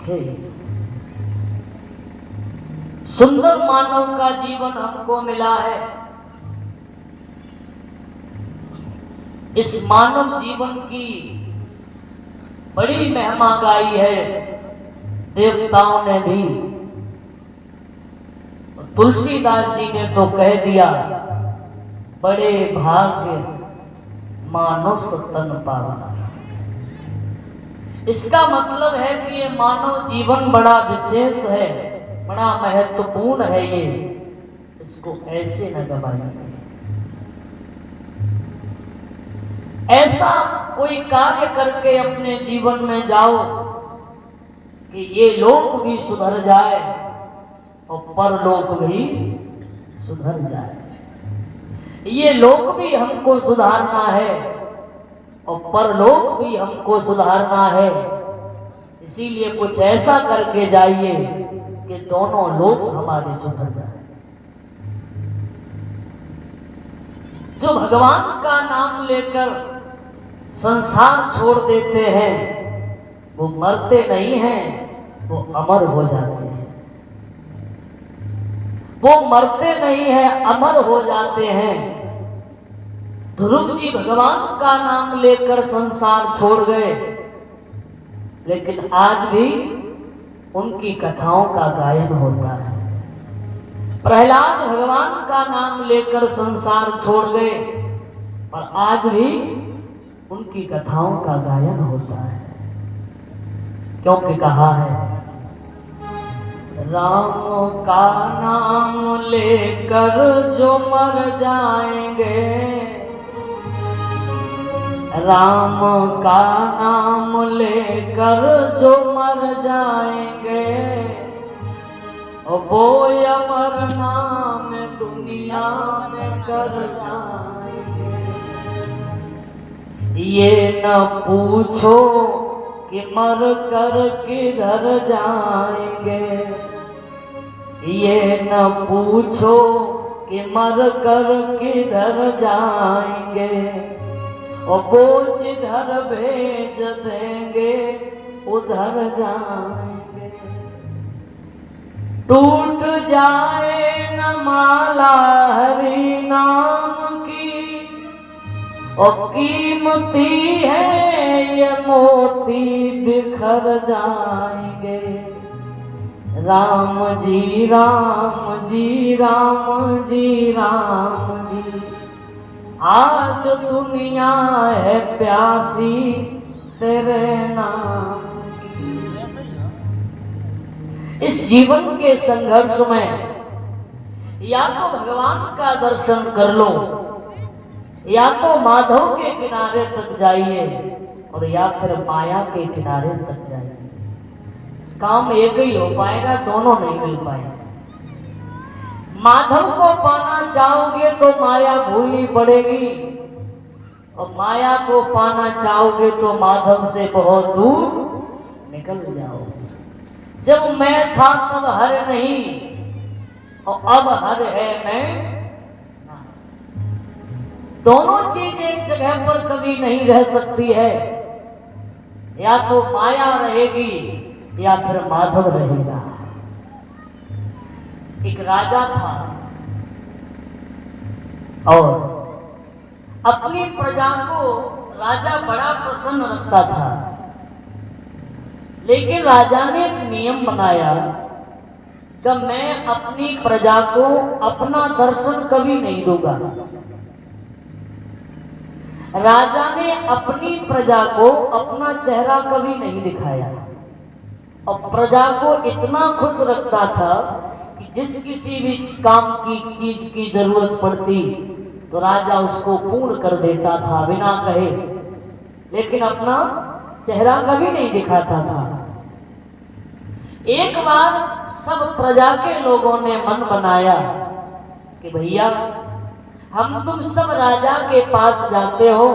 है। सुंदर मानव का जीवन हमको मिला है। इस मानव जीवन की बड़ी महिमा गाई है देवताओं ने भी। तुलसीदास जी ने तो कह दिया, बड़े भाग्य मानुष तन पावा। इसका मतलब है कि ये मानव जीवन बड़ा विशेष है, बड़ा महत्वपूर्ण है। ये इसको ऐसे न गवाइए। ऐसा कोई कार्य करके अपने जीवन में जाओ कि ये लोक भी सुधर जाए और परलोक भी सुधर जाए। ये लोक भी हमको सुधारना है और परलोक भी हमको सुधारना है। इसीलिए कुछ ऐसा करके जाइए कि दोनों लोक हमारे सुधर जाए। जो भगवान का नाम लेकर संसार छोड़ देते हैं वो मरते नहीं हैं, वो अमर हो जाते हैं। वो मरते नहीं हैं, अमर हो जाते हैं। ध्रुव जी भगवान का नाम लेकर संसार छोड़ गए, लेकिन आज भी उनकी कथाओं का गायन होता है। प्रहलाद भगवान का नाम लेकर संसार छोड़ गए, और आज भी उनकी कथाओं का गायन होता है। क्योंकि कहा है, राम का नाम लेकर जो मर जाएंगे, राम का नाम लेकर जो मर जाएंगे, वो अमर नाम दुनिया में कर जाएंगे। ये न पूछो कि मर कर किधर जाएंगे, ये न पूछो कि मर कर किधर जाएंगे, और वो जिधर भेज देंगे उधर जाएंगे। टूट जाए न माला हरि नाम की, और कीमती है ये मोती बिखर जाएंगे। राम जी राम जी राम जी राम जी, आज दुनिया है प्यासी तेरे नाम। इस जीवन के संघर्ष में या तो भगवान का दर्शन कर लो, या तो माधव के किनारे तक जाइए, और या फिर माया के किनारे तक जाइए। काम एक ही हो पाएगा, दोनों नहीं मिल पाएगा। माधव को पाना चाहोगे तो माया भूलनी पड़ेगी, और माया को पाना चाहोगे तो माधव से बहुत दूर निकल जाओगे। जब मैं था तब हर नहीं, और अब हर है मैं। दोनों चीज एक जगह पर कभी नहीं रह सकती है। या तो माया रहेगी या फिर माधव रहेगा। एक राजा था और अपनी प्रजा को राजा बड़ा प्रसन्न रखता था, लेकिन राजा ने एक नियम बनाया कि मैं अपनी प्रजा को अपना दर्शन कभी नहीं दूंगा। राजा ने अपनी प्रजा को अपना चेहरा कभी नहीं दिखाया, और प्रजा को इतना खुश रखता था कि जिस किसी भी काम की चीज की जरूरत पड़ती तो राजा उसको पूर्ण कर देता था बिना कहे, लेकिन अपना चेहरा कभी नहीं दिखाता था। एक बार सब प्रजा के लोगों ने मन बनाया कि भैया हम तुम सब राजा के पास जाते हो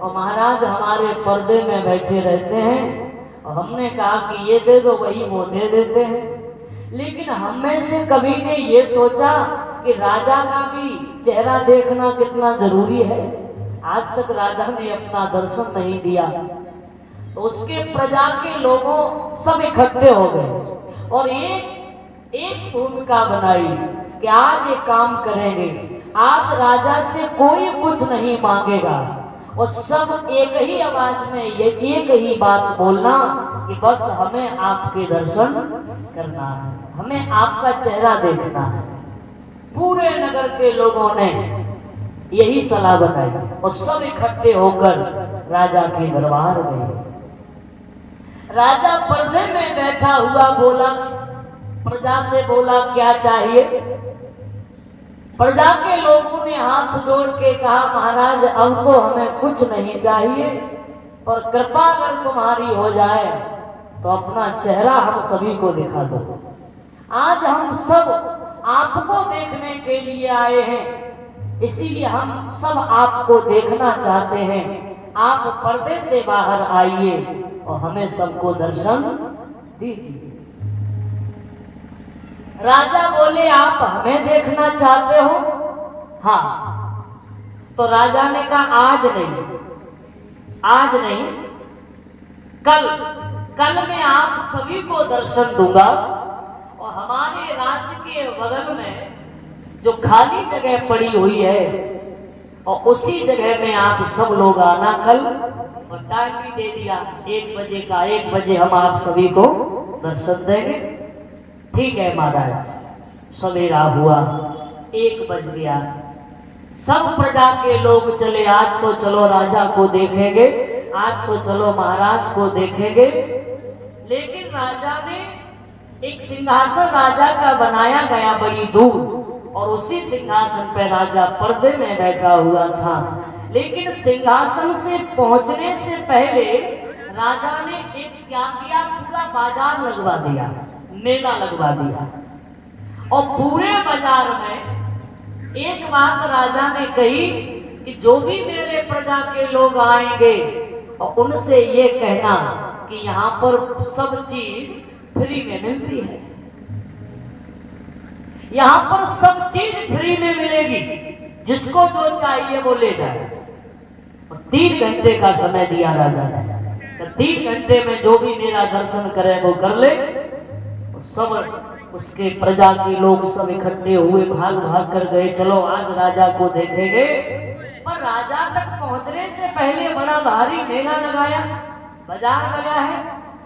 और महाराज हमारे पर्दे में बैठे रहते हैं, और हमने कहा कि ये दे दो, वही वो दे देते हैं। लेकिन हम में से कभी ने ये सोचा कि राजा का भी चेहरा देखना कितना जरूरी है। आज तक राजा ने अपना दर्शन नहीं दिया। तो उसके प्रजा के लोगों सब इकट्ठे हो गए और एक भूमिका बनाई कि आज ये काम करेंगे, आज राजा से कोई कुछ नहीं मांगेगा और सब एक ही आवाज में एक ही बात बोलना कि बस हमें आपके दर्शन करना है, हमें आपका चेहरा देखना है। पूरे नगर के लोगों ने यही सलाह बताई और सब इकट्ठे होकर राजा के दरबार गए। राजा पर्दे में बैठा हुआ बोला, प्रजा से बोला क्या चाहिए। प्रजा के लोगों ने हाथ जोड़ के कहा महाराज अब तो हमें कुछ नहीं चाहिए, पर कृपा अगर तुम्हारी हो जाए तो अपना चेहरा हम सभी को दिखा दो। आज हम सब आपको देखने के लिए आए हैं, इसीलिए हम सब आपको देखना चाहते हैं। आप पर्दे से बाहर आइए और हमें सबको दर्शन दीजिए। राजा बोले आप हमें देखना चाहते हो? हाँ। तो राजा ने कहा आज नहीं, कल मैं आप सभी को दर्शन दूंगा और हमारे राज्य के बगल में जो खाली जगह पड़ी हुई है और उसी जगह में आप सब लोग आना कल। और टाइम भी दे दिया 1 बजे का, 1 बजे हम आप सभी को दर्शन देंगे। ठीक है महाराज। सवेरा हुआ, 1 बज गया, सब प्रजा के लोग चले। आज तो चलो राजा को देखेंगे, आज तो चलो महाराज को देखेंगे। लेकिन राजा ने एक सिंहासन राजा का बनाया गया बड़ी दूर और उसी सिंहासन पर राजा पर्दे में बैठा हुआ था। लेकिन सिंहासन से पहुंचने से पहले राजा ने एक क्या किया, पूरा बाजार लगवा दिया, मेला लगवा दिया। और पूरे बाजार में एक बात राजा ने कही कि जो भी मेरे प्रजा के लोग आएंगे और उनसे ये कहना कि यहाँ पर सब चीज फ्री में मिलती है, यहाँ पर सब चीज फ्री में मिलेगी, जिसको जो चाहिए वो ले जाए। और 3 घंटे का समय दिया राजा ने, तो 3 घंटे में जो भी मेरा दर्शन करे वो कर ले। सब उसके प्रजा के लोग सब इकट्ठे हुए, भाग भाग कर गए, चलो आज राजा को देखेंगे। पर राजा तक पहुंचने से पहले बड़ा भारी मेला लगाया, बाजार लगा है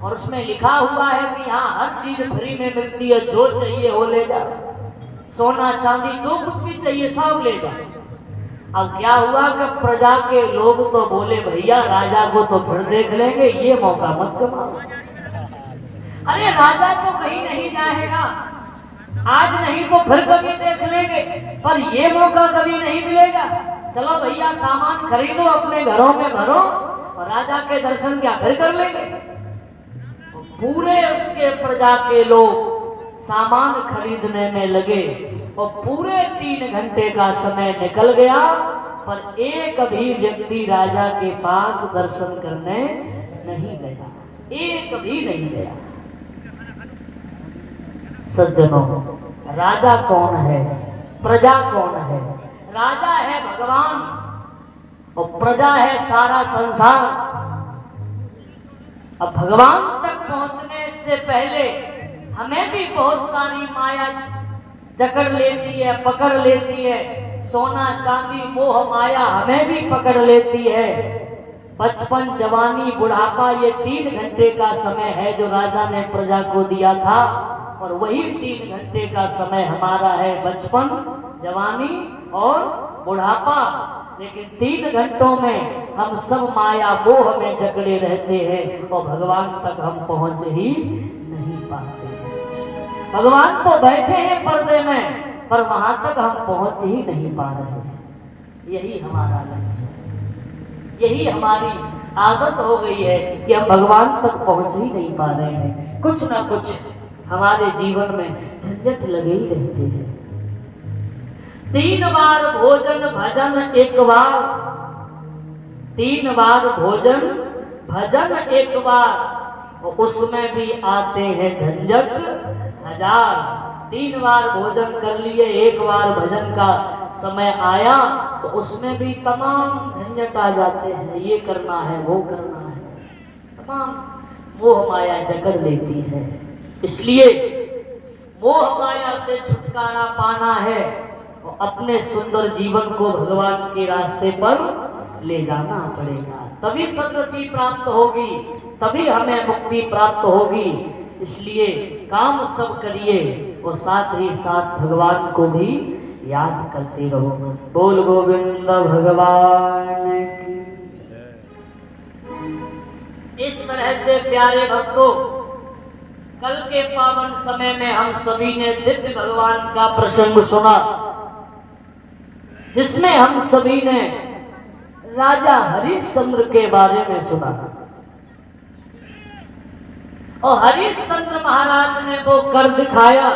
और उसमें लिखा हुआ है कि यहाँ हर चीज फ्री में मिलती है, जो चाहिए वो ले जाओ, सोना चांदी जो कुछ भी चाहिए सब ले जाओ। अब क्या हुआ कि प्रजा के लोग तो बोले भैया राजा को तो फिर देख लेंगे, ये मौका मत गवाओ। अरे राजा तो कहीं नहीं जाएगा, आज नहीं तो फिर कभी देख लेंगे, पर ये मौका कभी नहीं मिलेगा। चलो भैया सामान खरीदो, अपने घरों में भरो और राजा के दर्शन क्या फिर कर लेंगे। पूरे उसके प्रजा के लोग सामान खरीदने में लगे और पूरे 3 घंटे का समय निकल गया, पर एक भी व्यक्ति राजा के पास दर्शन करने नहीं गया, एक भी नहीं गया। सज्जनों, राजा कौन है, प्रजा कौन है? राजा है भगवान और प्रजा है सारा संसार। अब भगवान तक पहुंचने से पहले हमें भी बहुत सारी माया जकड़ लेती है, पकड़ लेती है। सोना चांदी मोह माया हमें भी पकड़ लेती है। बचपन जवानी बुढ़ापा ये 3 घंटे का समय है जो राजा ने प्रजा को दिया था, और वही 3 घंटे का समय हमारा है, बचपन जवानी और बुढ़ापा। लेकिन 3 घंटों में हम सब माया मोह में जकड़े रहते हैं और भगवान तक हम पहुंच ही नहीं पाते। भगवान तो बैठे हैं पर्दे में, पर वहां तक हम पहुंच ही नहीं पा रहे हैं। यही हमारा लक्ष्य, यही हमारी आदत हो गई है कि हम भगवान तक पहुंच ही नहीं पा रहे हैं। कुछ ना कुछ हमारे जीवन में झंझट लगे ही रहते हैं। 3 बार भोजन भजन 1 बार, 3 बार भोजन भजन 1 बार, उसमें भी आते हैं झंझट 1000। 3 बार भोजन कर लिए, 1 बार भजन का समय आया तो उसमें भी तमाम झंझट आ जाते हैं। ये करना है, वो करना है, तमाम मोह माया जकड़ लेती है। इसलिए मोह माया से छुटकारा पाना है तो अपने सुंदर जीवन को भगवान के रास्ते पर ले जाना पड़ेगा, तभी सद्गति प्राप्त होगी, तभी हमें मुक्ति प्राप्त होगी। इसलिए काम सब करिए और साथ ही साथ भगवान को भी याद करते रहो। बोल गोविंद भगवान की। इस तरह से प्यारे भक्तों, कल के पावन समय में हम सभी ने दिव्य भगवान का प्रसंग सुना, जिसमें हम सभी ने राजा हरिश्चंद्र के बारे में सुना और हरिश्चंद्र महाराज ने वो कर दिखाया